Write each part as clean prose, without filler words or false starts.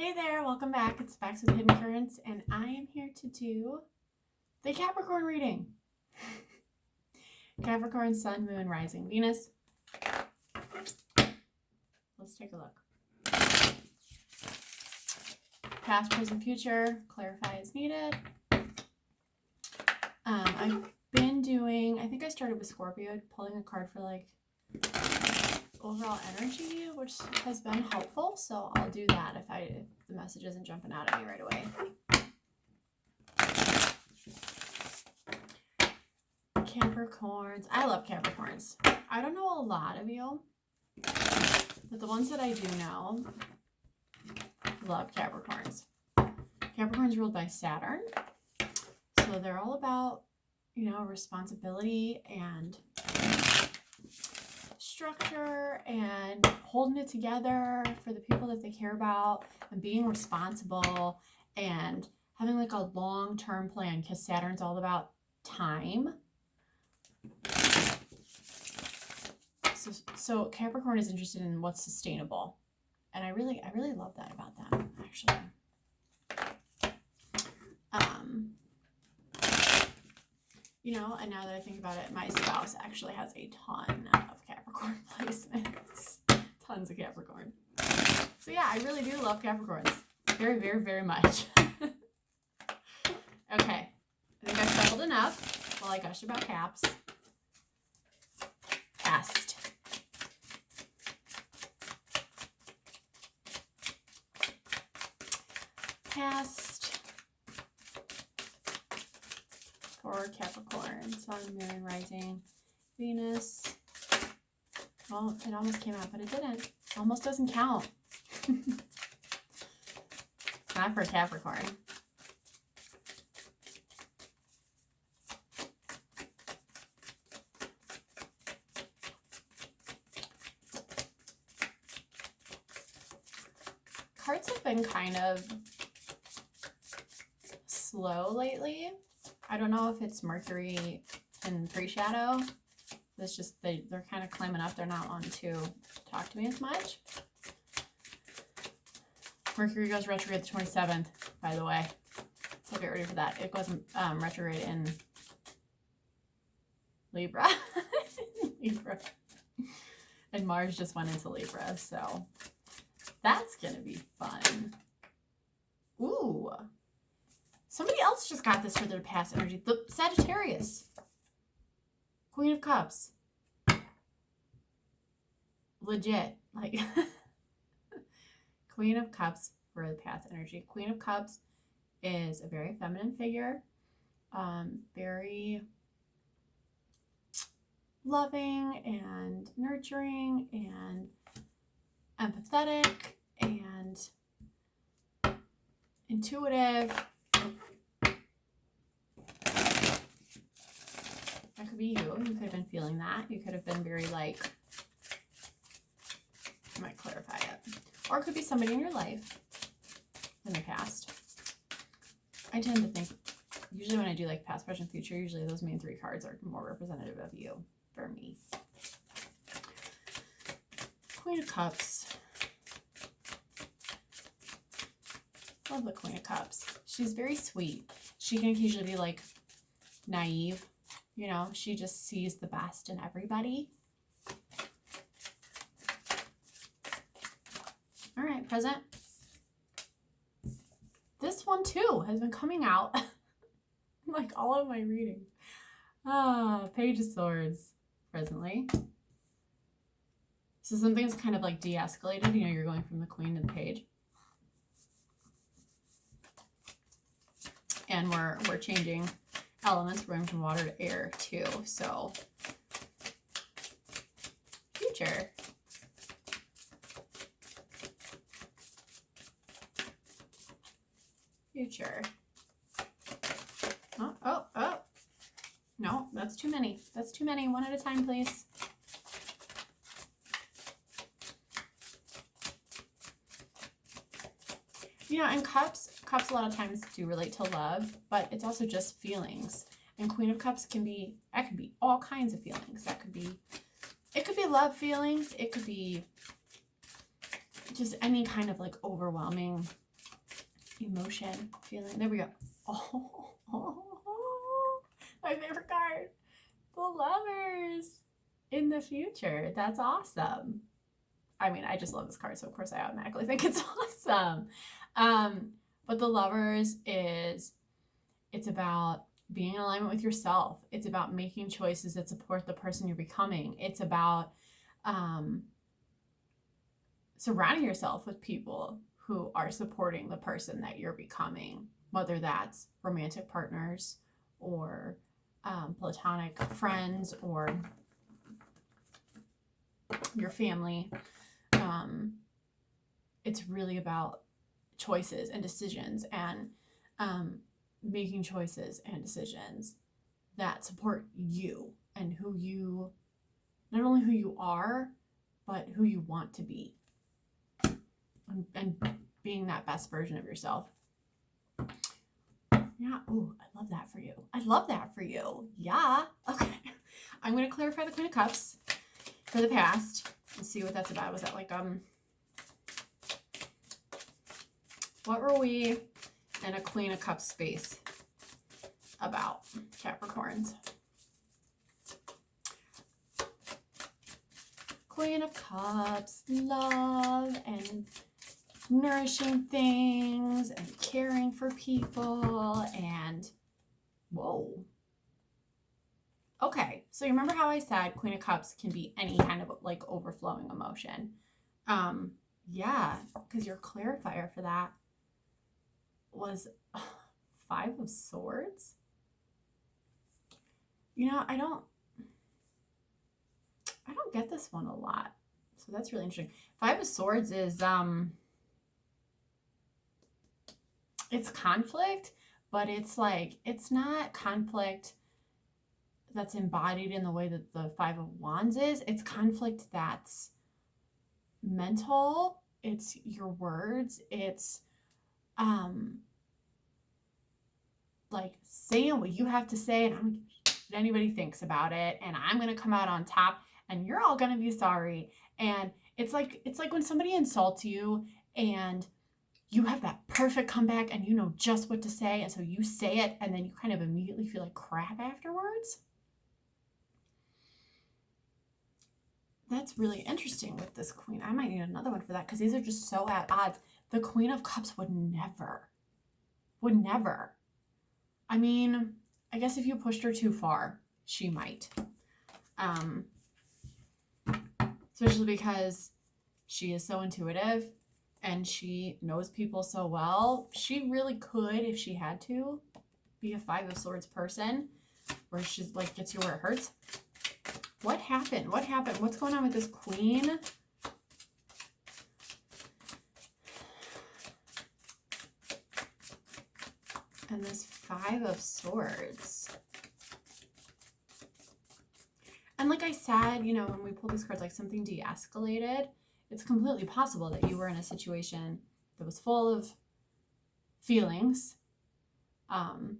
Hey there, welcome back. It's Facts with Hidden Currents, and I am here to do the Capricorn reading. Capricorn Sun, Moon, Rising, Venus. Let's take a look. Past, present, future. Clarify as needed. I've been doing, I think I started with Scorpio, pulling a card for like overall energy, which has been helpful. So I'll do that if the message isn't jumping out at me right away. Capricorns. I love Capricorns. I don't know a lot of you, but the ones that I do know love Capricorns. Capricorn's ruled by Saturn. So they're all about, responsibility and structure and holding it together for the people that they care about and being responsible and having like a long-term plan, because Saturn's all about time. So Capricorn is interested in what's sustainable, and I really love that about them, actually. And now that I think about it, my spouse actually has a ton of Capricorn placements. Tons of Capricorn. So yeah, I really do love Capricorns. Very, very, very much. Okay. I think I've shuffled enough while I gushed about Caps. Past. For Capricorn, Sun, Moon, Rising, Venus. Well, it almost came out, but it didn't. Almost doesn't count. Not for Capricorn. Cards have been kind of slow lately. I don't know if it's Mercury and pre-shadow. It's just they're kind of climbing up. They're not on to talk to me as much. Mercury goes retrograde the 27th, by the way. So get ready for that. It goes retrograde in Libra. Libra. And Mars just went into Libra, so that's gonna be fun. Ooh. Somebody else just got this for their past energy. The Sagittarius. Queen of Cups. Legit. Like, Queen of Cups for the past energy. Queen of Cups is a very feminine figure. Very loving and nurturing and empathetic and intuitive. That could be you. You could have been feeling that. You could have been very like, I might clarify it. Or it could be somebody in your life in the past. I tend to think, usually when I do like past, present, future, usually those main three cards are more representative of you for me. Queen of Cups. Love the Queen of Cups. She's very sweet. She can occasionally be like naive. She just sees the best in everybody. All right, present. This one too has been coming out like all of my readings. Page of Swords presently. So something's kind of like de-escalated. You're going from the Queen to the Page. And we're changing elements. We're going from water to air too. So future. Future. Oh. No, that's too many. That's too many. One at a time, please. And cups a lot of times do relate to love, but it's also just feelings. And Queen of Cups can be all kinds of feelings. It could be love feelings. It could be just any kind of like overwhelming emotion, feeling. There we go. Oh, my favorite card. The Lovers in the future. That's awesome. I mean, I just love this card, so of course I automatically think it's awesome. But the Lovers it's about being in alignment with yourself. It's about making choices that support the person you're becoming. It's about surrounding yourself with people who are supporting the person that you're becoming, whether that's romantic partners or platonic friends or your family. It's really about choices and decisions and making choices and decisions that support you and who you, not only who you are, but who you want to be, and being that best version of yourself. Yeah. Ooh, I love that for you. I love that for you. Yeah. Okay. I'm going to clarify the Queen of Cups for the past and see what that's about. Was that like, what were we in a Queen of Cups space about, Capricorns? Queen of Cups, love and nourishing things and caring for people and whoa. Okay, so you remember how I said Queen of Cups can be any kind of like overflowing emotion? Yeah, because your clarifier for that was Five of Swords. You know, I don't get this one a lot, so that's really interesting. Five of Swords is it's conflict, but it's like, it's not conflict that's embodied in the way that the Five of Wands is. It's conflict that's mental. It's your words. It's like saying what you have to say, and I don't give what anybody thinks about it, and I'm gonna come out on top, and you're all gonna be sorry. And it's like when somebody insults you and you have that perfect comeback and you know just what to say, and so you say it and then you kind of immediately feel like crap afterwards. That's really interesting with this Queen. I might need another one for that because these are just so at odds. The Queen of Cups would never. I mean, I guess if you pushed her too far, she might. Especially because she is so intuitive and she knows people so well. She really could, if she had to, be a Five of Swords person where she's like, gets you where it hurts. What happened? What's going on with this Queen? And this Five of Swords. And like I said, you know, when we pull these cards, like something de-escalated, it's completely possible that you were in a situation that was full of feelings. And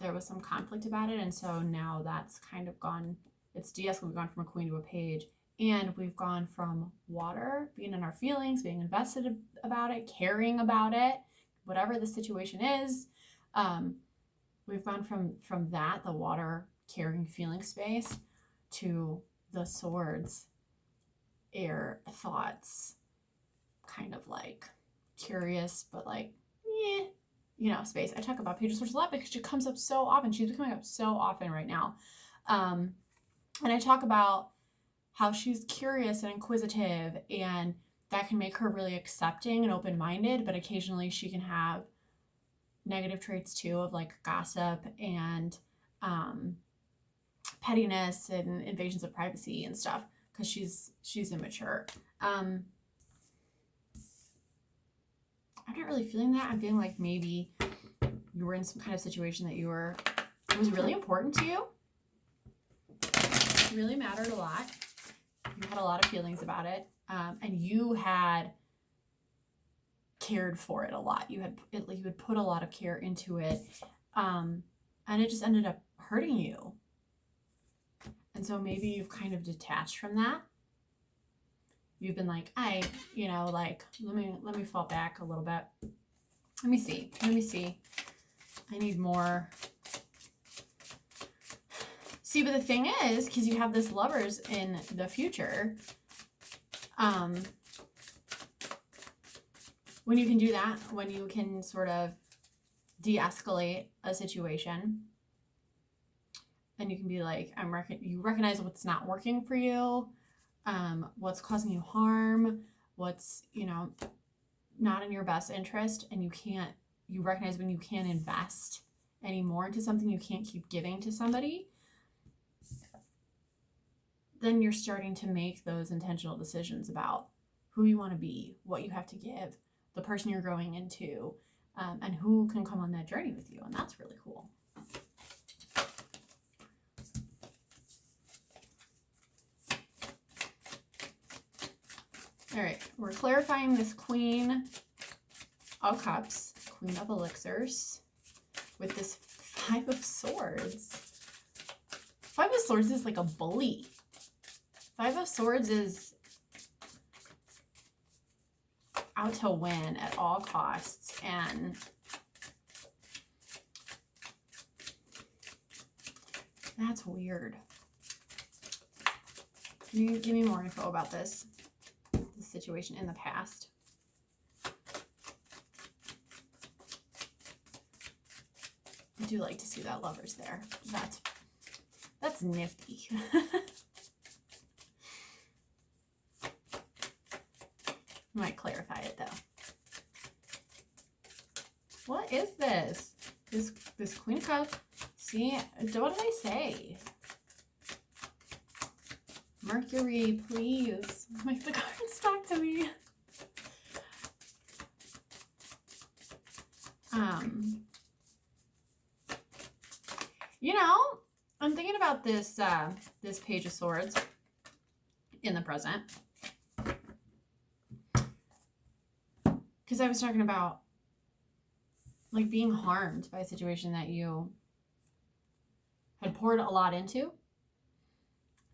there was some conflict about it. And so now that's kind of gone, it's de-escalated. We've gone from a Queen to a Page. And we've gone from water, being in our feelings, being invested about it, caring about it, whatever the situation is. We've gone from that, the water, caring, feeling space, to the Swords, air, thoughts, kind of like curious, but like, you know, space. I talk about Page of Swords a lot because she comes up so often. She's coming up so often right now. And I talk about how she's curious and inquisitive, and that can make her really accepting and open-minded, but occasionally she can have negative traits too, of like gossip and pettiness and invasions of privacy and stuff, because she's immature. I'm not really feeling that. I'm feeling like maybe you were in some kind of situation that it was really important to you. It really mattered a lot. You had a lot of feelings about it. And you had cared for it a lot. You had put a lot of care into it. And it just ended up hurting you. And so maybe you've kind of detached from that. you've been like, like, let me fall back a little bit. Let me see. I need more. See, but the thing is, because you have this Lovers in the future, when you can do that, when you can sort of de-escalate a situation, and you can be like, you recognize what's not working for you, what's causing you harm, what's, not in your best interest, and you recognize when you can't invest anymore into something, you can't keep giving to somebody, then you're starting to make those intentional decisions about who you want to be, what you have to give, the person you're growing into, and who can come on that journey with you. And that's really cool. All right, we're clarifying this Queen of Cups, Queen of Elixirs, with this Five of Swords. Five of Swords is like a bully. Five of Swords is out to win at all costs, and that's weird. Give me more info about this situation in the past. I do like to see that Lovers there. That's nifty. Might clarify it though. What is this? This Queen of Cups. See, what did I say? Mercury, please. Make the cards talk to me. I'm thinking about this this Page of Swords in the present. Because I was talking about like being harmed by a situation that you had poured a lot into.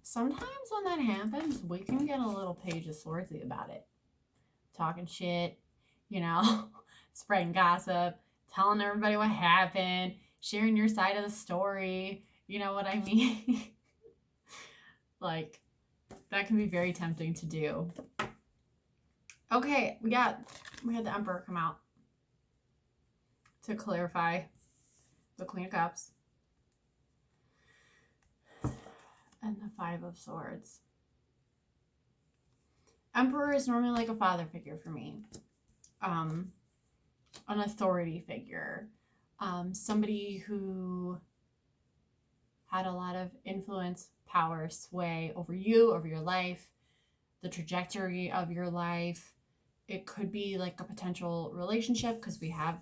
Sometimes when that happens, we can get a little Page of Swordsy about it. Talking shit, spreading gossip, telling everybody what happened, sharing your side of the story. You know what I mean? Like, that can be very tempting to do. Okay, we had the Emperor come out to clarify the Queen of Cups and the Five of Swords. Emperor is normally like a father figure for me, an authority figure, somebody who had a lot of influence, power, sway over you, over your life, the trajectory of your life. It could be like a potential relationship because we have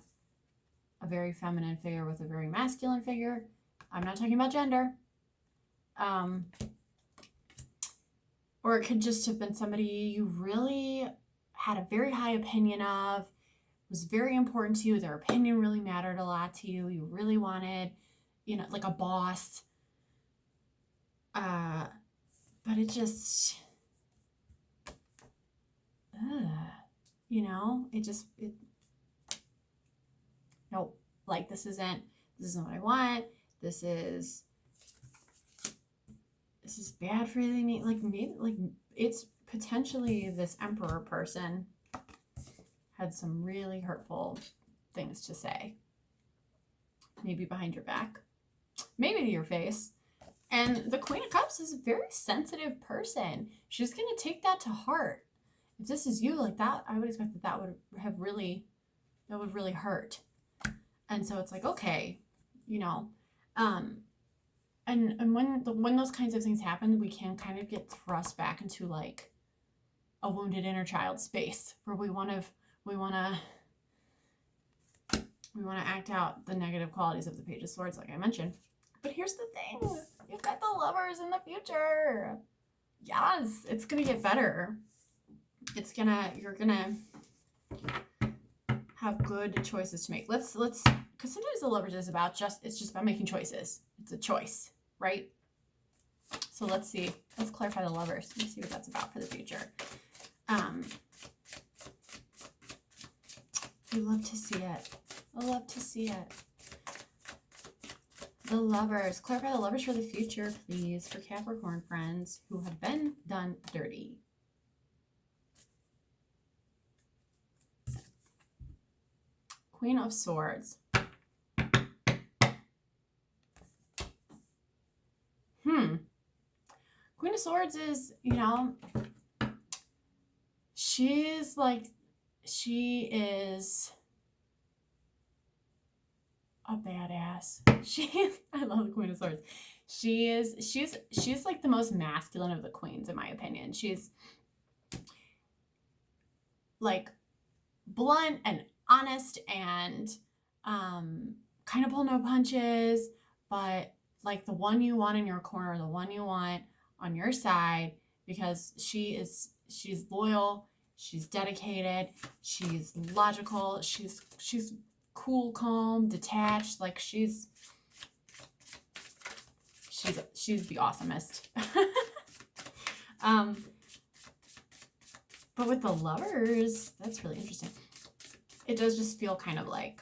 a very feminine figure with a very masculine figure. I'm not talking about gender. Or it could just have been somebody you really had a very high opinion of, was very important to you. Their opinion really mattered a lot to you. You really wanted, like a boss. But it just, nope, like this isn't what I want. This is bad for me. Like maybe, like it's potentially this Emperor person had some really hurtful things to say. Maybe behind your back, maybe to your face. And the Queen of Cups is a very sensitive person. She's going to take that to heart. If this is you, like that, I would expect that would really hurt. And so it's like, okay, and when those kinds of things happen, we can kind of get thrust back into like a wounded inner child space where we want to act out the negative qualities of the Page of Swords, like I mentioned. But here's the thing. You've got the Lovers in the future. Yes, it's going to get better. You're going to have good choices to make. Let's, because sometimes the Lovers is it's just about making choices. It's a choice, right? So let's see. Let's clarify the Lovers. Let's see what that's about for the future. I love to see it. I love to see it. The Lovers. Clarify the Lovers for the future, please, for Capricorn friends who have been done dirty. Queen of Swords. Queen of Swords is, you know, she is a badass. I love the Queen of Swords. She's like the most masculine of the queens, in my opinion. She's like blunt and honest and kind of pull no punches, but like the one you want in your corner, the one you want on your side, because she's loyal, she's dedicated, she's logical, she's cool, calm, detached. Like she's the awesomest. But with the Lovers, that's really interesting. It does just feel kind of like,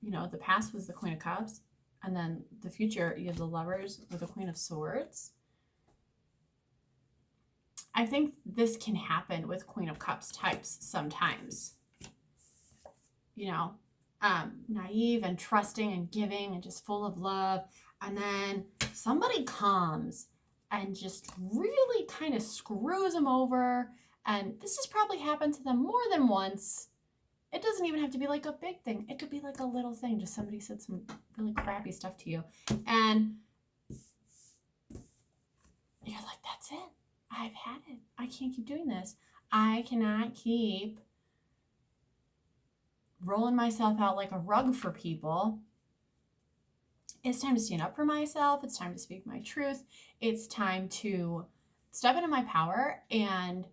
you know, the past was the Queen of Cups, and then the future, you have the Lovers with the Queen of Swords. I think this can happen with Queen of Cups types sometimes. You know, naive and trusting and giving and just full of love. And then somebody comes and just really kind of screws them over. And this has probably happened to them more than once. It doesn't even have to be like a big thing. It could be like a little thing. Just somebody said some really crappy stuff to you. And you're like, that's it. I've had it. I can't keep doing this. I cannot keep rolling myself out like a rug for people. It's time to stand up for myself. It's time to speak my truth. It's time to step into my power, and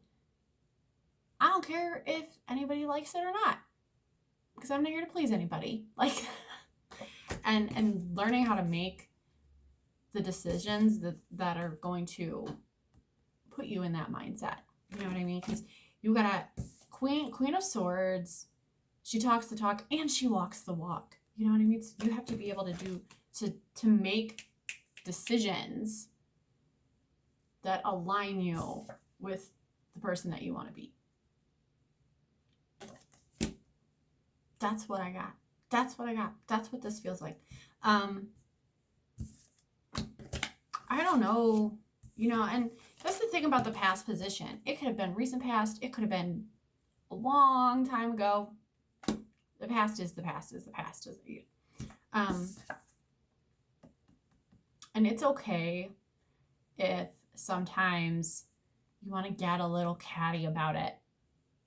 I don't care if anybody likes it or not, because I'm not here to please anybody. Like, and learning how to make the decisions that are going to put you in that mindset. You know what I mean? Because you got a Queen of Swords. She talks the talk and she walks the walk. You know what I mean? So you have to be able to make decisions that align you with the person that you want to be. That's what I got. That's what I got. That's what this feels like. I don't know, you know, and that's the thing about the past position. It could have been recent past. It could have been a long time ago. The past is the past is the past. And it's okay if sometimes you want to get a little catty about it.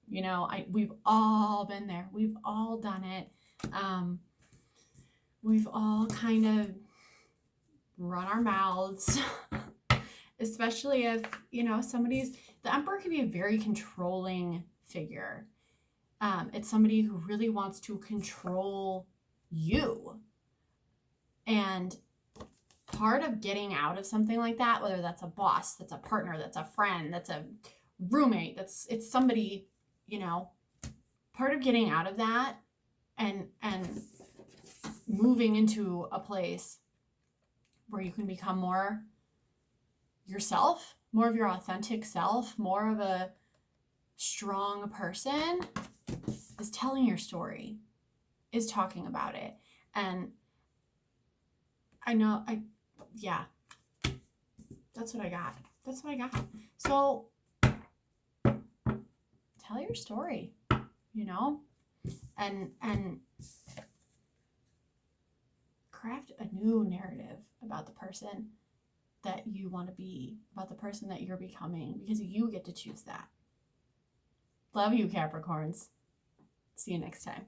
You know, we've all been there. We've all done it. We've all kind of run our mouths, especially if, you know, the Emperor can be a very controlling figure. It's somebody who really wants to control you. And part of getting out of something like that, whether that's a boss, that's a partner, that's a friend, that's a roommate, it's somebody, you know, part of getting out of that and moving into a place where you can become more yourself, more of your authentic self, more of a strong person, is telling your story, is talking about it. And yeah, that's what I got. That's what I got. So tell your story, you know, and craft a new narrative about the person that you want to be, about the person that you're becoming, because you get to choose that. Love you, Capricorns. See you next time.